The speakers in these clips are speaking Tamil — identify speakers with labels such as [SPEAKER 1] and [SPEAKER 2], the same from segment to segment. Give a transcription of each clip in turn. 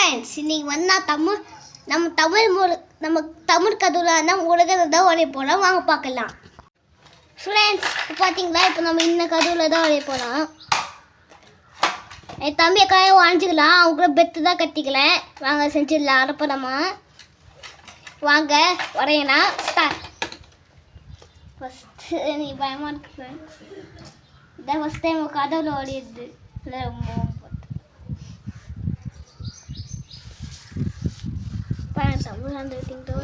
[SPEAKER 1] ஃப்ரெண்ட்ஸ், இன்னைக்கு வந்து நம்ம தமிழ் கதையில் தான் உலகத்தை தான் வரைய போகலாம். வாங்க பார்க்கலாம். ஃப்ரெண்ட்ஸ், பார்த்தீங்களா, இப்போ நம்ம இந்த கதையில் தான் வரைய போகலாம். என் தம்பி அக்காயை வாங்கிக்கலாம். அவங்க கூட பெத்து தான் கட்டிக்கல. வாங்க செஞ்சிடலாம். அனுப்பலாமா? வாங்க வரையலாம். ஸ்டார்ட். ஃபஸ்ட்டு நீ பயமாக இருக்கு ஃப்ரெண்ட்ஸ். இதான் ஃபஸ்ட் டைம் கதையில் வரையிறது. இல்லை ரொம்ப தமிழ் ஹேண்ட் ரைட்டிங் தான்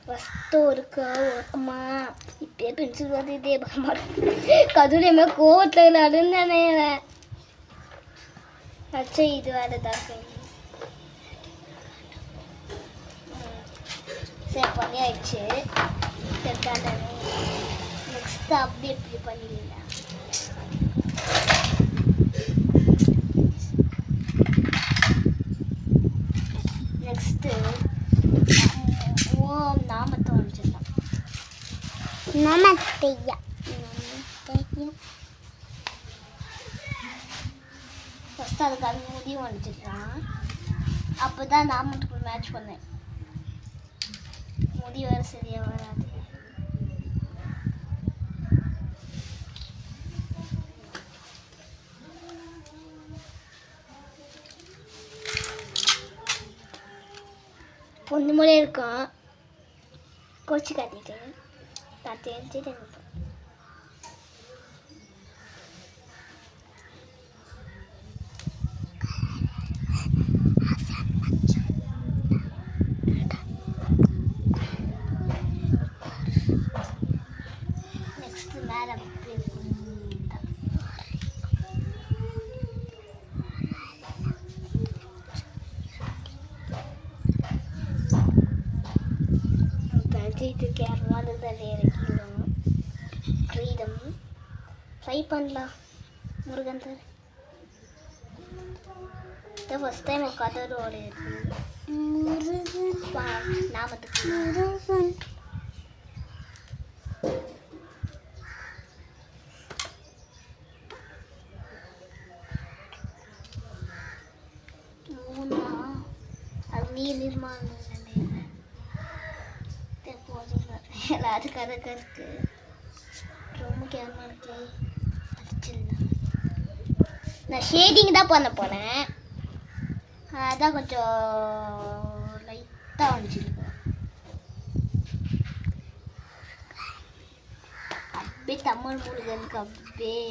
[SPEAKER 1] ஃபஸ்ட்டு இருக்கா. அம்மா இப்பயே பென்சில் வந்து இதே கதுரையுமே கோவத்தில் அருந்தானே அச்சா இது வேறு தான் சரி பண்ணி ஆயிடுச்சு. சரி நெக்ஸ்ட் அப்படி எப்படி பண்ணிடலாம். நெக்ஸ்ட்டு ஓம் நாமத்தை வந்துடலாம். நமத்தையா ஃபஸ்ட்டு அதுக்கு அது முடிவு வந்துடலாம். அப்போ தான் நாமத்துக்கு மேட்ச் பண்ணேன். முடி வேறு சரியாக வராது. பொண்ணு மொழியே இருக்கும். கோச்சு காட்டிட்டு நான் தெரிஞ்சுட்டு நெக்ஸ்ட் மேலே ஃப்ரீடம் ட்ரை பண்ணலாம். முருகன் சார் இதை ஃபஸ்ட் டைம் கதரோட இருக்கு. நாமத்துக்கு முருகன் அது நீர் நிர்மாணம் அது கதை இருக்கு. ரொம்ப கேவலமாக இருக்கு. நான் ஷேடிங் தான் பண்ண போனேன். அதான் கொஞ்சம் லைட்டாக வந்துருக்கு. அப்படியே தமிழ் முருகனுக்கு அப்படியே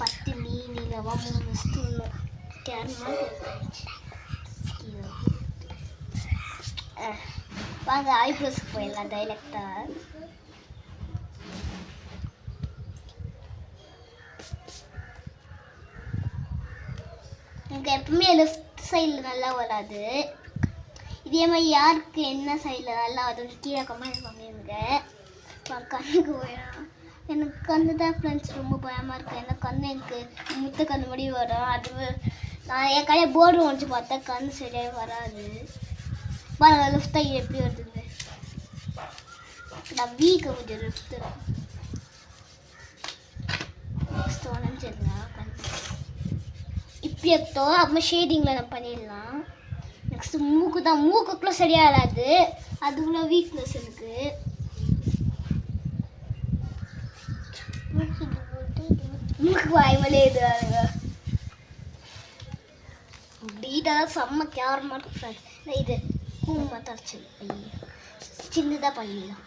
[SPEAKER 1] 10 நீளமாக 3 ஸ்டூல் கேரமாக வாங்க ஐப்ரோஸ்க்கு போயிடலாம் டைரெக்டாக. எனக்கு எப்பவுமே லெஃப்ட் சைடில் நல்லா வராது. இதே மாதிரி யாருக்கு என்ன சைடில் நல்லா வருது கீழே கமெண்ட் பண்ணிடுங்க. கண்ணுக்கு போயிடும். எனக்கு கண்ணு தான் ஃப்ரெண்ட்ஸ் ரொம்ப பயமாக இருக்குது. எனக்கு கண்ணு எனக்கு முத்த கண்ணு மாதிரி வரும். அது நான் என் கையை போர்டு ஒழிச்சு பார்த்தா கண் சரியாக வராது. பாருங்க லெஃப்ட் சைடு எப்படி வருதுங்க. நான் வீக்க கொஞ்சம் லெஃப்ட்டு நெக்ஸ்ட் உடஞ்சிடலாம். இப்படி எடுத்தோம் அப்புறம் ஷேடிங்கில் நான் பண்ணிடலாம். நெக்ஸ்ட்டு மூக்கு தான். மூக்குக்குள்ளே சரியாக வராது. அதுக்குள்ளே வீக்னஸ் இருக்குது. மூக்கு வாய்மலே இதுவாங்க டீட்டாக செம்ம கேவலமாக இருக்கு ஃப்ரெண்ட்ஸ். இது கூமா தரைச்சி சின்னதாக பண்ணிடலாம்.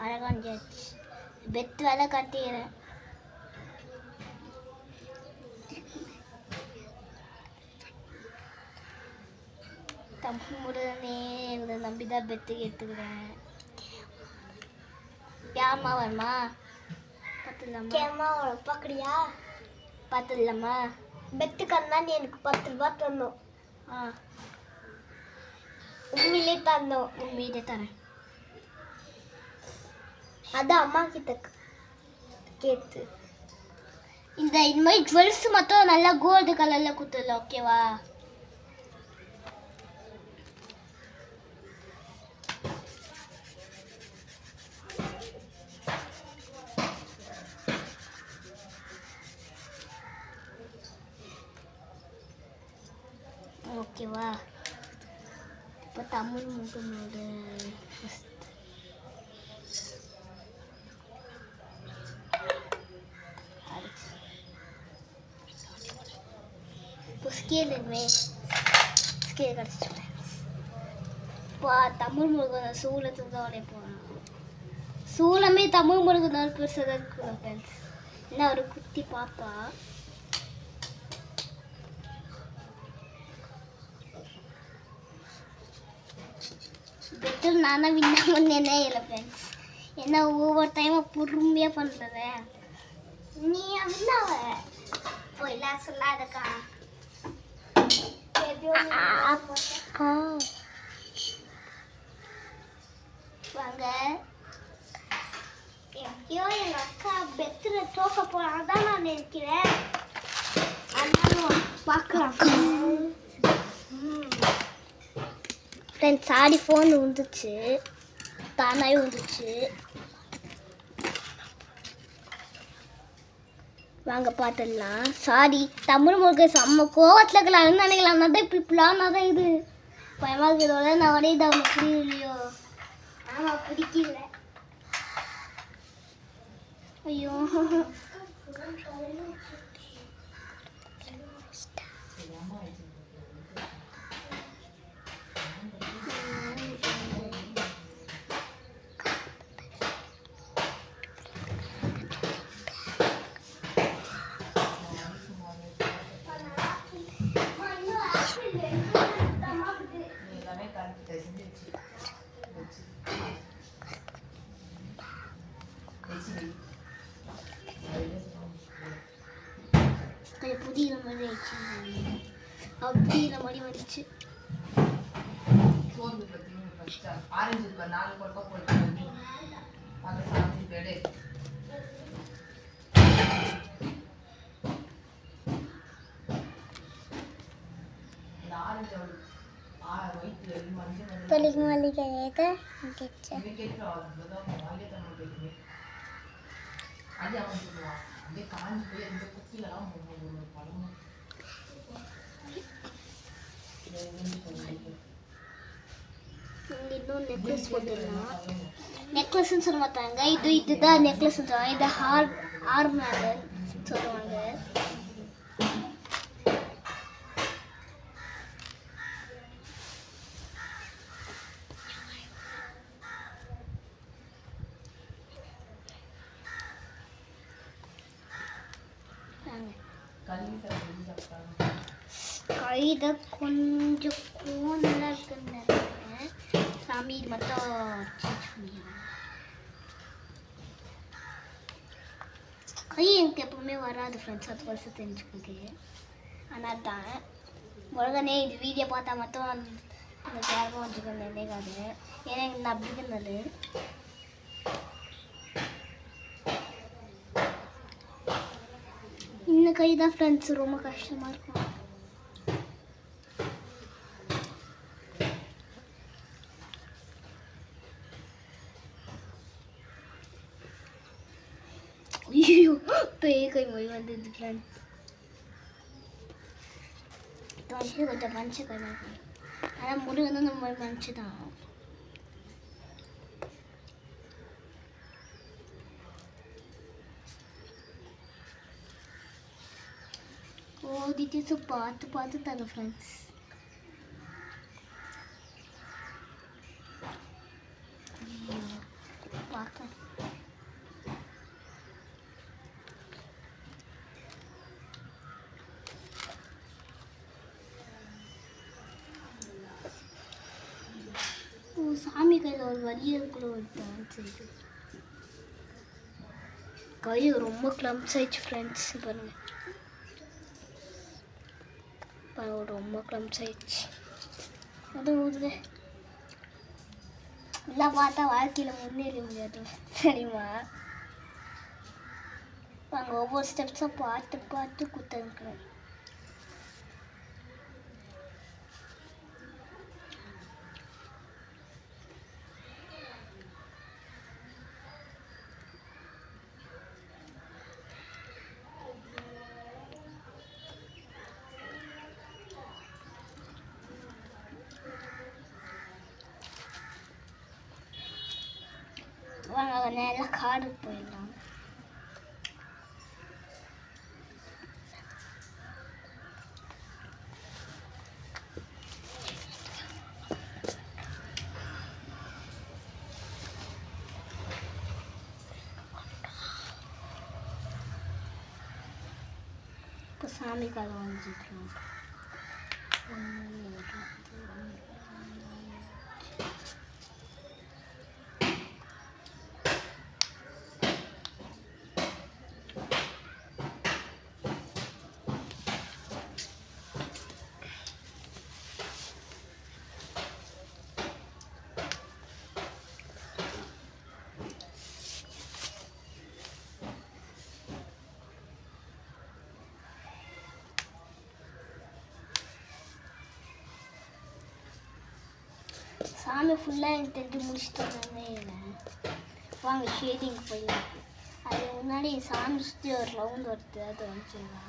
[SPEAKER 1] அழகாக பெத் வேலை கட்டிடுறேன். தம்பி முருகனே இவரை நம்பி தான் பெத்துக்கு எடுத்துக்கிறேன். யாமா வருமா கேமா பார்க்குறியா பார்த்துடலாமா பெத்துக்கன்னா நீ எனக்கு 10 ரூபா தரணும் உண்மையிலே தரணும் உண்மையிலே தரேன் அதான் அம்மா கிட்ட கேட்டு இந்த மாதிரி ஜுவல்ஸ் மட்டும் நல்லா கோல்டு கலரில் கொடுத்துடலாம் ஓகேவா ஓகேவா இப்போ தமிழ் முகமோட இப்போ ஸ்கேல் கிடச்சிட்டு இப்போ தமிழ் முருகன் சூளத்துக்கு தான் உடைய போகிறோம் சூளமே தமிழ் முருகன் தான் பெருசாக தான் இருக்குல்ல ஃப்ரெண்ட்ஸ் என்ன ஒரு குட்டி பாப்பா பெட்டர் நானாக வின்னா பண்ணேனே இல்லை ஃப்ரெண்ட்ஸ் என்ன ஒவ்வொரு டைமும் பொறுமையாக பண்ணுறது நீ வின்னாவ போயெல்லாம் சொல்லாதக்கா வாங்க எப்படியோ எங்கள் அக்கா பெத்தில் தோக்க போகிறாங்க தான் நான் நினைக்கிறேன் அதனால பார்க்கலாம் ஃப்ரெண்ட்ஸ் சாரி ஃபோன் விழுந்துச்சு தானாகவே விழுந்துச்சு வாங்க பார்த்துடலாம் சாரி தமிழ் முருகன் செம்ம கோவத்தில் இருக்கலாம்னு நினைக்கலாம் தான் இப்படி பிளானாக தான் இது பயமாக இருக்கிறதோட நான் உடையது அவனுக்கு புரியலையோ ஆமாம் பிடிக்கல ஐயோ புதிய மாதிரி அப்படிங்கிற மாதிரி வந்துச்சு இன்னும் நெக்லஸ் போட்டுடலாம் நெக்லஸ்ன்னு சொல்ல மாட்டாங்க இதுதான் நெக்லஸ் சொல்லுவாங்க இது ஆர்னமெண்ட் சொல்லுவாங்க கையில கொஞ்சம் கோணலா இருக்குன்னு நினைக்கிறேன் சாமி இது மட்டும் சேஞ்ச் பண்ணிடுறேன் கை எனக்கு எப்பவுமே வராது ஃப்ரெண்ட்ஸ் 10 வருஷம் தெரிஞ்சுக்கிட்டு ஆனால் தான் உலகனே இது வீடியோ பார்த்தா மட்டும் அந்த கேரமாக வந்துருக்கேன் நினைக்காது ஏன்னா எனக்கு அப்படி இருந்தது இந்த கை தான் ஃப்ரெண்ட்ஸ் ரொம்ப கஷ்டமாக இருக்கும் ஐயோ பேய் கை மொழி வந்தது ஃப்ரெண்ட்ஸ் கொஞ்சம் மனுஷ கை தான் ஆனால் முருகன் தான் நம்ம மனுஷ தான் டீட்டெயில்ஸை பார்த்து தாங்க ஃப்ரெண்ட்ஸ் பார்க்க சாமி கையில் ஒரு வரியை கூட ஒரு டான்ஸ் இருக்குது கை ரொம்ப கிளம்ஸ் ஆயிடுச்சு ஃப்ரெண்ட்ஸ். பாருங்க ரொம்ப கிளம்ஸ் ஆயிடுச்சு. அது ஊதுங்க. எல்லாம் பார்த்தா வாழ்க்கையில் முன்னேற முடியாது தெரியுமா? நாங்கள் ஒவ்வொரு ஸ்டெப்ஸும் பார்த்து பார்த்து குத்துருக்குறோம். வாங்க நேராக காடுக்கு போயிடலாம். இப்போ சாமி காலம் வந்துட்டுருக்கோம். சாமி ஃபுல்லாக எனக்கு தெரிஞ்சு முடிச்சுட்டோமே. வாங்க ஷேடிங் போயிடலாம். அது முன்னாடி சாமி சுற்றி ஒரு ரவுண்ட் வருது, அது வந்துச்சுங்களா?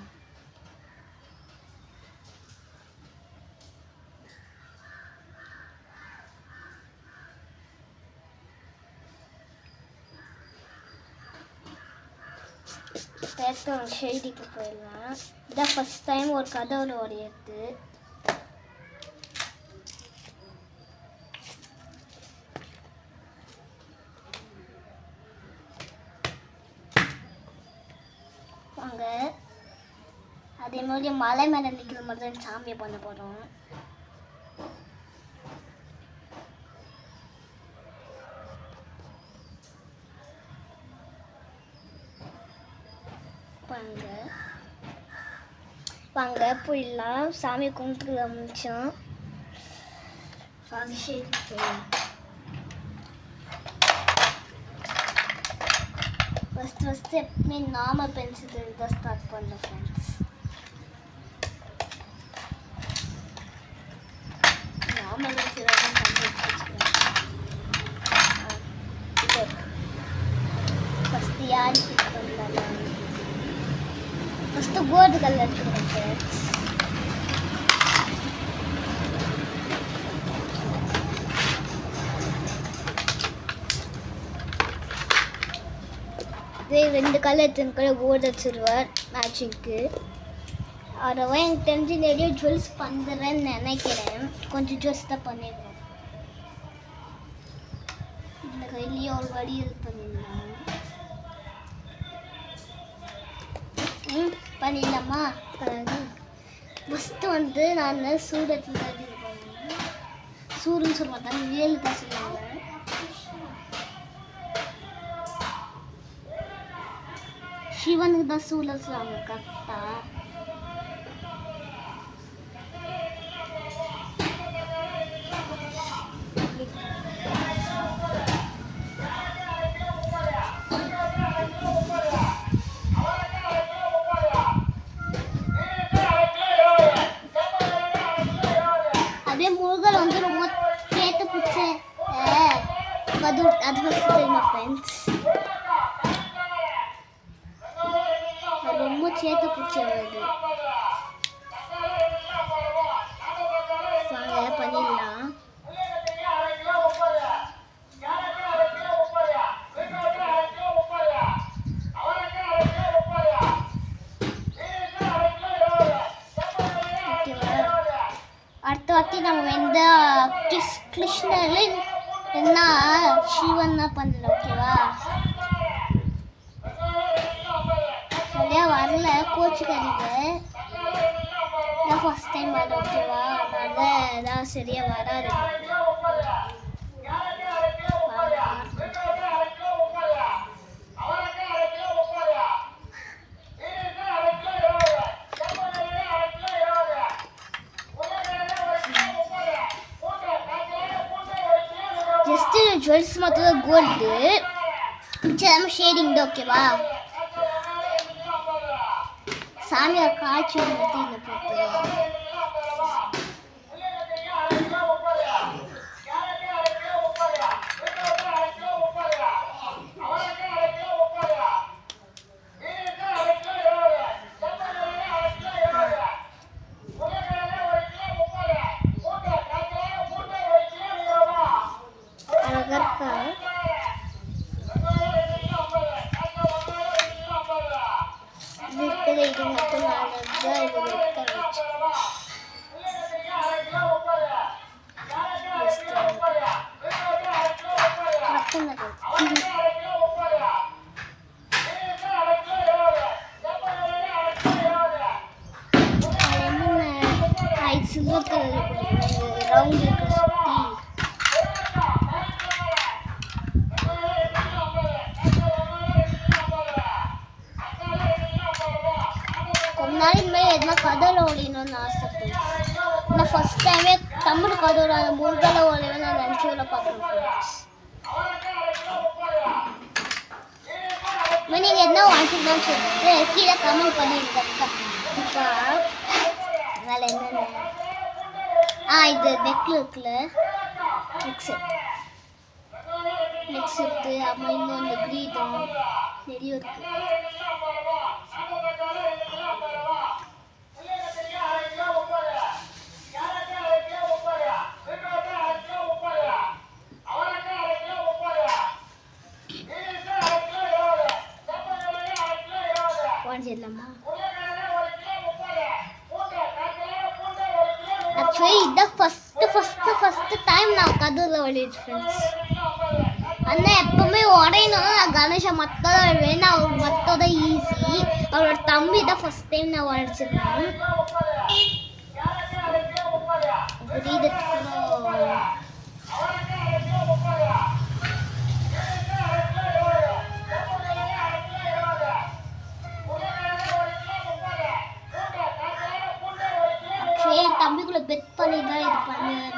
[SPEAKER 1] பேசணும் ஷேடிங்க்கு போயிடலாம். இதான் ஃபஸ்ட் டைம் ஒரு கதவுல உடையிறது. வாங்க அதே மாதிரி மலை மேலே நிற்கிற மாதிரி தான் சாமியை பண்ண போகிறோம். வாங்க வாங்க போயிடலாம். சாமி கும்பிட்டு ஆரம்பிச்சோம். அபிஷேகம் போயிடலாம். ஃபஸ்ட்டு எப்பவுமே நார்மல் பென்சில் தான் ஸ்டார்ட் பண்ணேன் ஃப்ரெண்ட்ஸ். நார்மல் பென்சில் தான் ஃபஸ்ட்டு யார் பிக் பண்ணலாம்? ஃபஸ்ட்டு கோல்டு கலர் எடுத்துக்கிறேன் ஃப்ரெண்ட்ஸ். ரெண்டு கலர் எடுத்துன்னு கோல்டு வச்சுருவார் மேட்சிங்க்கு. அதோட எனக்கு தெரிஞ்சு நிறைய ஜுவல்ஸ் பண்ணுறேன்னு நினைக்கிறேன். கொஞ்சம் ஜுவல்ஸ் தான் பண்ணிடுறோம். இந்த கையிலேயே ஒரு வழி இது பண்ணிடலாம். பண்ணிடலாமா? ஃபஸ்ட்டு வந்து நான் சூடத்தில் தான் இது பண்ணுவேன். சூடுன்னு சொல்ல மாட்டாங்க, வேலு தான் சொல்லுவாங்க. சிவனுக்கு தான் சூழல் சொல்லுவாங்க கரெக்டா. அதே முருகன் வந்து ரொம்ப கேட்டு பிடிச்ச அது ஃபஸ்ட் தெரியுமா ஃப்ரெண்ட்ஸ்? ரொம்ப சேத்து பிடிச்சது. வாங்க பண்ணிடலாம். அடுத்த வாட்டி நம்ம எந்த கிருஷ்ணர் என்ன சிவன் தான் பண்ணல. ஓகேவா? சரியா வரல கோச்சுக்காதீங்க. நான் ஃபஸ்ட் டைம் வர. ஓகேவா? அதனால ஏதாவது சரியாக வராது. ஜுவல்ஸ் மொத்தம் கோல்டு, மிச்சம் ஷேடிங் தான். ஓகேவா? சாமியார் காய்ச்சி வந்து இதில் போட்டுருவோம். இது மட்டும் அழகாக இது வைக்க வச்சு சில்வர் கலர் ரவுண்ட் இருக்க சுற்றி நாள் இனிமேல் எதுனா கதவுல ஒழியணும்னு ஆசை. நான் ஃபர்ஸ்ட் டைமே தமிழ் கதவுல அந்த முருகலை ஒழியணும் நான் நினச்சிவில் பார்க்குறேன். நீங்கள் என்ன வாங்கிக்கணும்னு சொல்லிட்டு கீழே கமெண்ட் பண்ணியிருக்கேன். இப்போ அதனால் என்னென்ன இது நெக்கில் இருக்குல்ல நெக்ஸ்ட் செட்டு, அப்புறம் இன்னொன்று கிரீடம் நிறைய இருக்குது. ஆக்சுவலி இதான் ஃபஸ்ட்டு டைம் நான் கதவுல விளையாடு ஃப்ரெண்ட்ஸ். ஆனால் எப்பவுமே உடையணும்னா நான் கணேஷை மொத்தம் தான் விழுவேன். அவர் மொத்தம் தான் ஈஸி. அவரோட தம்பி தான் ஃபஸ்ட் டைம் நான் உடைச்சிருக்கேன். தம்பிக்குள்ள பெட் பண்ணி தான் இது பண்ணுவேன்.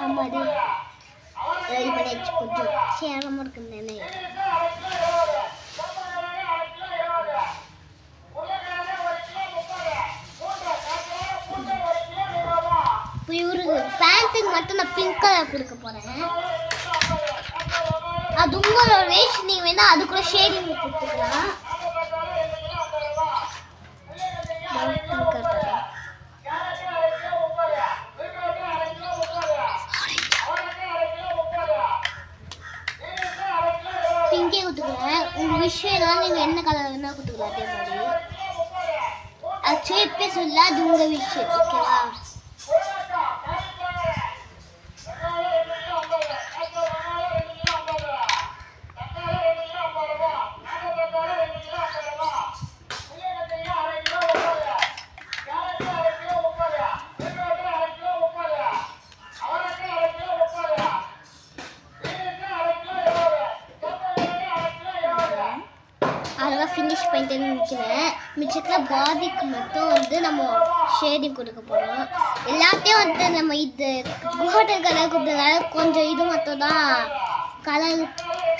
[SPEAKER 1] ஆமாடி ரெடி பண்ணியாச்சு. கொஞ்சம் சேரமாக இருக்குன்னு இவருக்கு பேண்ட்டுக்கு மட்டும் நான் பிங்க் கலர் கொடுக்க போகிறேன். அது உங்களோட வேஸ்ட், நீங்கள் வேணால் அதுக்குள்ள ஷேடிங் கொடுத்துக்கலாம். பிங்கே கொடுத்துக்கிறேன். உங்கள் விஷயம் நீங்கள் என்ன கலர் வேணால் கொடுத்துக்கலாம். அதே மாதிரி ஆக்சுவலி இப்போ சொல்ல அது உங்கள் விஷயம். ஓகேவா? அதெல்லாம் ஃபினிஷ் பண்ணிட்டு நிற்கிறேன். மிச்சத்தில் பாதிக்கு மட்டும் வந்து நம்ம ஷேடிங் கொடுக்க போகிறோம். எல்லாத்தையும் வந்து நம்ம இது கோல்டன் கலர் கொடுத்ததுனால கொஞ்சம் இது மட்டும் தான் கலர்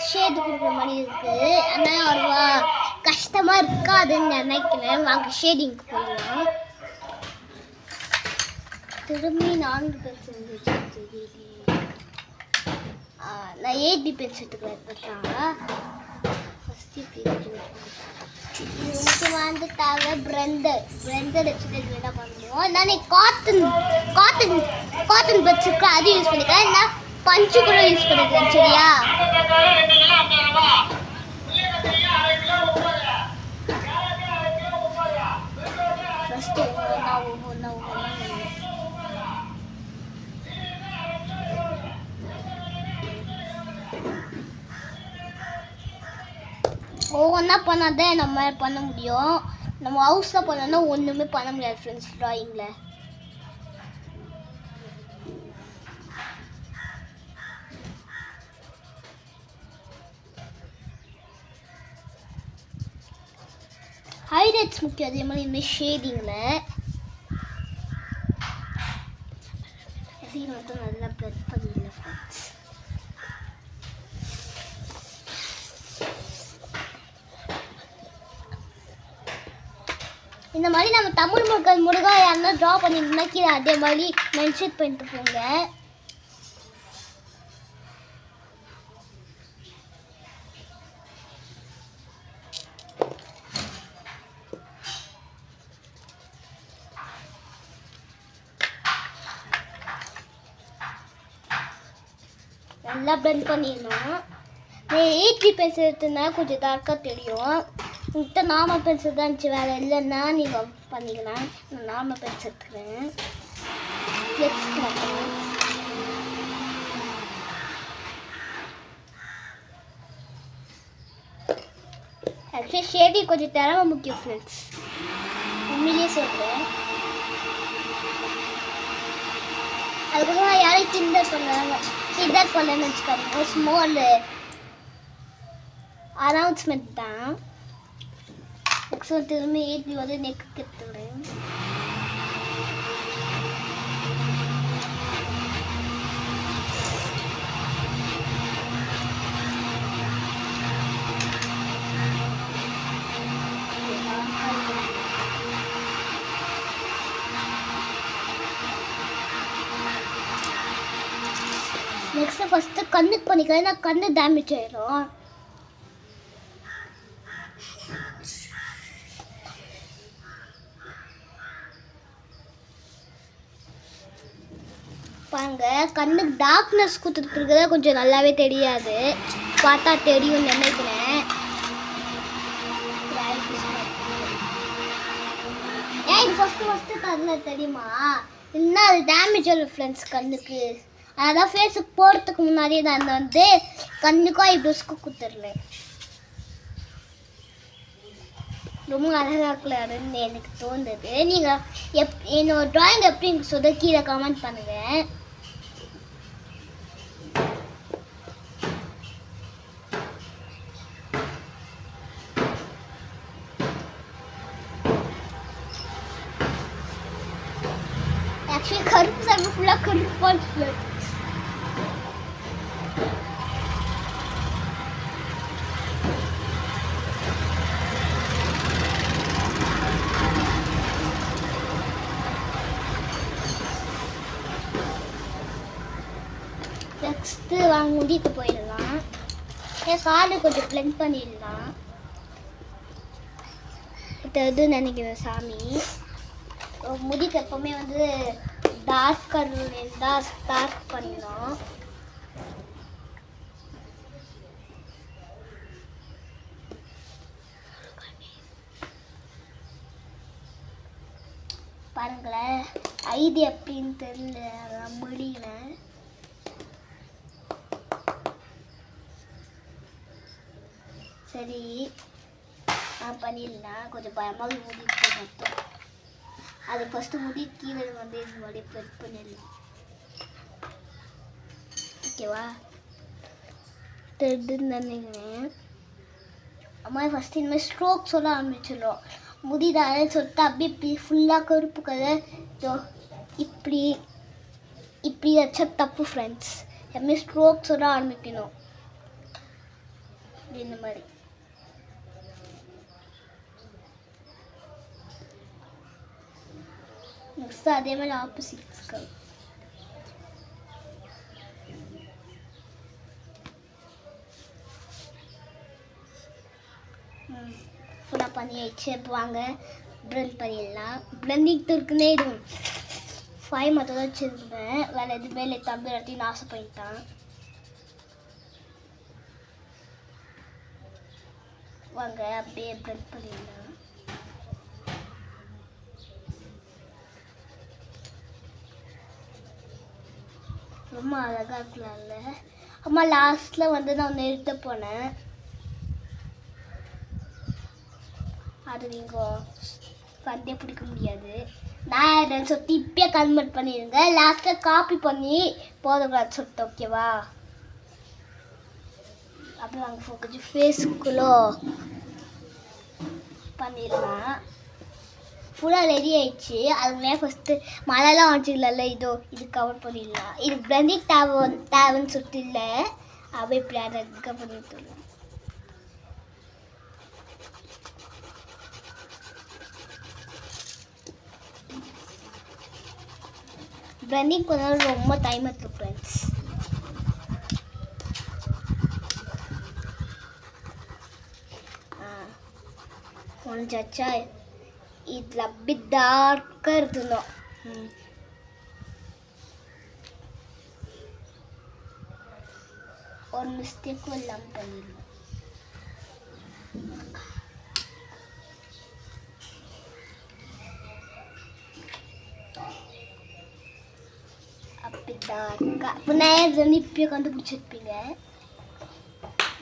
[SPEAKER 1] ஷேடு கொடுக்குற மாதிரி இருக்குது. அதனால் அவ்வளோவா கஷ்டமாக இருக்காதுன்னு நினைக்கிறேன். வாங்க ஷேடிங்க்கு போயிடலாம். திரும்பி 4 பென்சில் வச்சு நான் 8B பென்சில் எடுத்துக்கிறேன். வந்து தேவை பிரெண்டர் வச்சுட்டு என்ன பண்ணுவோம். நான் காட்டன் வச்சுருக்கேன், அது யூஸ் பண்ணிக்கிறேன். இல்லை பஞ்சு கூட யூஸ் பண்ணிக்கிறேன். சரியா? ஃபஸ்ட்டு ஒவ்வொன்றா ஒவ்வொன்றா பண்ணாதான் நம்ம பண்ண முடியும். நம்ம ஹவுஸில் பண்ணோன்னா ஒன்றுமே பண்ண முடியாது ஃப்ரெண்ட்ஸ் ட்ராயிங்கில். ஹைலைட்ஸ் முக்கியம், அதே மாதிரி இனிமேல் ஷேடிங்கில் எதையும் மட்டும் நல்லா ப்ளட் பண்ணிடல ஃப்ரெண்ட்ஸ். இந்த மாதிரி நம்ம தமிழ் மக்கள் முருகா யாருன்னா ட்ரா பண்ணிருந்தா கீழே அதே மாதிரி மென்ஷன் பண்ணிட்டு போங்க. நல்லா பிளெண்ட் பண்ணிடணும். A3 பென்சில் எடுத்துனா கொஞ்சம் டார்க்காக தெரியும். உங்கள்கிட்ட நார்மல் பென்சில் தான் இருந்துச்சு, வேறு இல்லைன்னா நீங்கள் பண்ணிக்கலாம். நான் நார்மல் பென்சில் எடுத்துக்கிறேன். ஆக்சுவலி ஷேடி கொஞ்சம் திறமை முக்கியம் ஃப்ரெண்ட்ஸ், உண்மையிலேயே சொல்கிறேன். அதுக்கப்புறம் யாரையும் கிண்டல் பண்ணாங்க, கிண்டல் பண்ணலன்னு வச்சுக்காதீங்க. ஒரு ஸ்மால் அனௌன்ஸ்மெண்ட் தான். நெக்ஸ்ட் திரும்பி ஏற்றி வந்து நெக் கற்றுக்கிறேன். நெக்ஸ்ட் ஃபர்ஸ்ட் கண்ணுக்கு பண்ணிக்கலாம், ஏன்னா கண்ணு டேமேஜ் ஆயிடும். பாருங்க, கண்ணுக்கு டார்க்னஸ் கொடுத்துருக்குறத கொஞ்சம் நல்லாவே தெரியாது, பார்த்தா தெரியும்னு நினைக்கிறேன். ஏன் இது ஃபஸ்ட்டு கண்ணில் தெரியுமா? இன்னும் அது டேமேஜ் ஆகும் ஃப்ரெண்ட்ஸ் கண்ணுக்கு. அதான் ஃபேஸுக்கு போகிறதுக்கு முன்னாடியே நான் வந்து கண்ணுக்கும் ஐப்ரோஸ்க்கு கொடுத்துட்றேன். ரொம்ப அழகாக இருக்கலாருன்னு எனக்கு தோணுது. நீங்கள் என்னோட ட்ராயிங் எப்படி எனக்கு சொல்ல கீழே கமெண்ட் பண்ணுங்கள். ஆக்சுவலி கருப்பு சாப்பிட்டு ஃபுல்லாக கருப்பாக நெக்ஸ்ட்டு வாங்க முடிக்கு போயிடலாம். என் காலு கொஞ்சம் பிளெண்ட் பண்ணிடலாம். இது நினைக்கிறேன் சாமி. முடிக்கு எப்போவுமே வந்து டார்க் கலர் இருந்தால் ஸ்டார்ட் பண்ணிடலாம். பாருங்களேன், ஐடி எப்படின்னு தெரியல, அதான் முடியல. சரி நான் பண்ணிடலாம். கொஞ்சம் பயமாக முடிக்கு மட்டும். அது ஃபஸ்ட்டு முடி கீழே வந்து இந்த மாதிரி ப்ளட் பண்ணிடலாம். ஓகேவா? தெரிதுன்னு நினைக்கிறேன். அம்மா ஃபஸ்ட்டு இனிமேல் ஸ்ட்ரோக் சொல்ல ஆரம்பிச்சிடும். முடிதானே சொல்லிட்டு அப்படியே இப்படி ஃபுல்லாக கருப்பு கலர் இப்படி இப்படி வச்சா தப்பு ஃப்ரெண்ட்ஸ். எப்பவுமே ஸ்ட்ரோக் சொல்ல ஆரம்பிக்கணும் இந்த மாதிரி. நெக்ஸ்ட் அதே மாதிரி ஆப்போசிட்ஸ்க்கு ஃபுல்லாக பண்ணியாச்சு. இப்போ வாங்க பிளெண்ட் பண்ணிடலாம். பிளெண்டிங் இருக்குன்னே இது 5 மட்டும் தான் வச்சுருந்தேன், வேறு எதுவுமே இல்லை. தம்பி எல்லாத்தையும் நாசம் பண்ணிட்டான். வாங்க அப்படியே பிளெண்ட் பண்ணிடலாம். ரொம்ப அழகாக இருக்கலாம்ல. அம்மா லாஸ்ட்டில் வந்து நான் நிறுத்த போனேன், அது நீங்கள் கண்டே பிடிக்க முடியாது. நான் சொட்டு இப்பயே கன்வெர்ட் பண்ணிடுங்க, லாஸ்ட்டில் காப்பி பண்ணி போதக்கூடாது சொட்டு. ஓகேவா? அப்படி வாங்க கொஞ்சம் ஃபேஸுக்குள்ளோ பண்ணிடலாம். ஃபுல்லாக ரெடி ஆயிடுச்சு. அதுமே ஃபஸ்ட்டு மழைலாம் வந்துச்சுல, இது கவர் பண்ணிடலாம். இது பிளண்டிங் தேவைன்னு சொல்லிட்டு இல்லை, அப்படியே இப்படி அழகாக பண்ணிட்டுலாம். பிளண்டிங் பண்ணாலும் ரொம்ப டைம் எடுத்து ஃப்ரெண்ட்ஸ். கொஞ்சாச்சா இதில் அப்படி டார்க்காக இருந்தோம். ஒரு மிஸ்டேக்கும் இல்லாமல் பண்ணிடணும். அப்படி டார்க்காக இப்போ நேரம் வந்து இப்பயே கண்டுபிடிச்சிருப்பீங்க.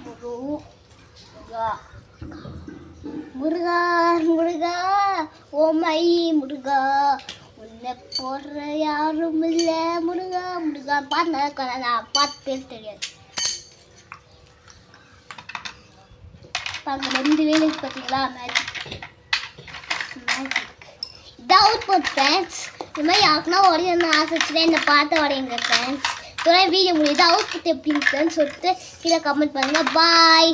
[SPEAKER 1] முருகா முருகா முருகா ஓ மை முருகா, உன்னை போடுற யாரும் இல்லை முருகா முருகா. பாட்டு நல்லா நான் பாட்டு பேர் தெரியாது. பாருங்க 2 வேலைக்கு பார்த்தீங்களா, மேஜிக் இதான் அவுட் புட் ஃப்ரெண்ட்ஸ். இது மாதிரி யாருக்குன்னா வரையணும்னு ஆசை வச்சுன்னா இந்த பாட்டை வரையுங்க ஃப்ரெண்ட்ஸ். இதோட வீடியோ முடியுது. அவுட் புட் எப்படி இருக்குன்னு சொல்லிட்டு கீழே கமெண்ட் பண்ணுங்கள். பாய்.